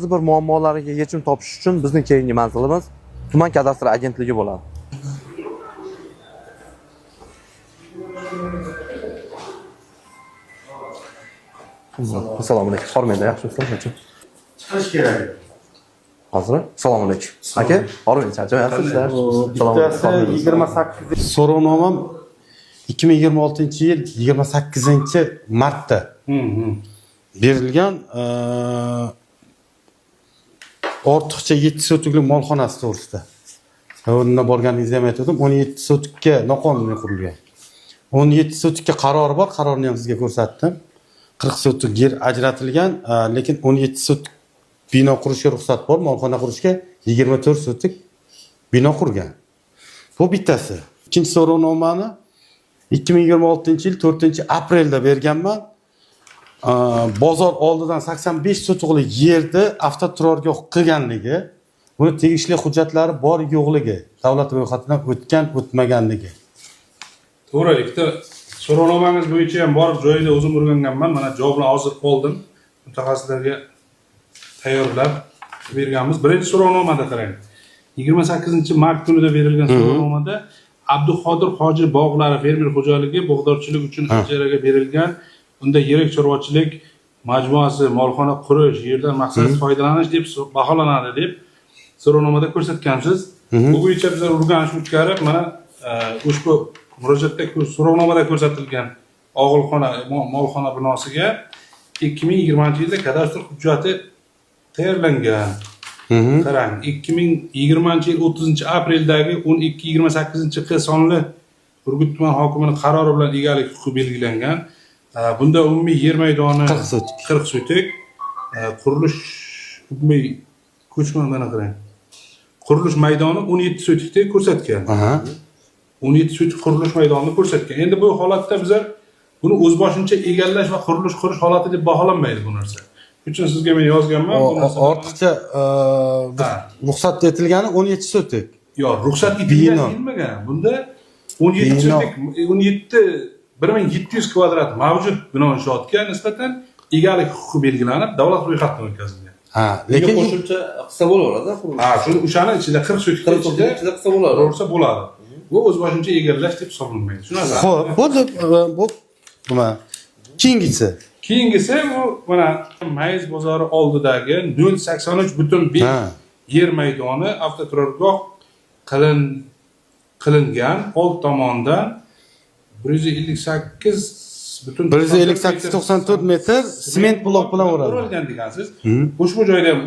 Ba'zi bir muammolariga yechim topish uchun bizning keyingi manzilimiz tuman kadastr agentligi bo'ladi. Assalomu alaykum. Hormayda, yaxshimisizlar? Chiqish kerak. Hozir. Assalomu alaykum. Aka, hormayda, charchamayapsizlar? Bittasi 28 so'rovnomam 2026-yil 28-martda berilgan ortiqcha 7 sotiklik molxonasi to'g'risida. O'rnida borganingizda ham aytdim, 17 sotikka noqonuniy qurilgan. 17 sotikka qarori bor, qarorni ham sizga ko'rsatdim. 40 sotik yer ajratilgan, lekin 17 sotik bino qurishga ruxsat bor, molxona qurishga 24 sotik bino qurgan. Bu bittasi. Ikkinchi so'rovnomani 2026-yil 4-aprelda berganman. Bozor oldidan 85 sotiklik yerni avtoturargoh qilganligi, buni tegishli hujjatlari bor yo'qligi, davlat ro'yxatidan o'tgan, o'tmaganligi. To'g'ri, ikkita so'rovnomangiz bo'yicha ham borib joyida o'zim o'rganganman. Mana javobni hozir oldim. Mutaxassislarga tayyorlab berganmiz. Birinchi so'rovnomada qarang. 28-mart kunida berilgan so'rovnomada Abduqodir Hoji bog'lari fermer xo'jaligi bog'dorchilik uchun ijaraga berilgan. Unda yirik chorvachilik majmuasi, molxona qurish, yerdan maqsadsiz foydalanish deb baholanadi deb so'rovnomada ko'rsatgansiz. Bu bo'yicha bizlar o'rganish o'tkazib, mana ushbu murojaatda so'rovnomada ko'rsatilgan og'ilxona, molxona binosiga 2020-yilda kadastr hujjati tayyorlangan. Qarang, 2020-yil 30-apreldagi 12-28-q sonli Urgut tuman hokimining qarori bilan egalik huquqi belgilangan. Bunda umumiy yer maydoni 40 sotik. Qurilish umumiy ko'chma mana qarang. Qurilish maydoni 17 sotikda ko'rsatgan. 17 sotik qurilish maydonini ko'rsatgan. Endi bu holatda bizlar buni o'zboshimcha egallash va qurilish qurish holati deb baholanmaydi bu narsa. Uchun sizga men yozganman bu narsa. Ortiqcha ruxsat etilgani 17 sotik. Yo'q, ruxsat etilmagan. Bunda 17 sotik, 1700 kvadrat mavjud bino inshootga nisbatan egalik huquqi belgilanib, davlat ro'yxatidan o'tkazilgan. Lekin qo'shimcha qilsa bo'laveradi. Shuni o'shani ichida 40 sotikning ichida qilsa bo'ladi. Bo'lsa bo'ladi. Bu o'zboshimcha egallash deb hisoblanmaydi. Tushunasizmi? xo'p, bu nima? Keyingisi bu mana Mayiz bozori oldidagi 083.5 yer maydoni avtoturargoh qilingan old tomondan 158.94 metr sement blok bilan o'ralgan degansiz. Ushbu joyda ham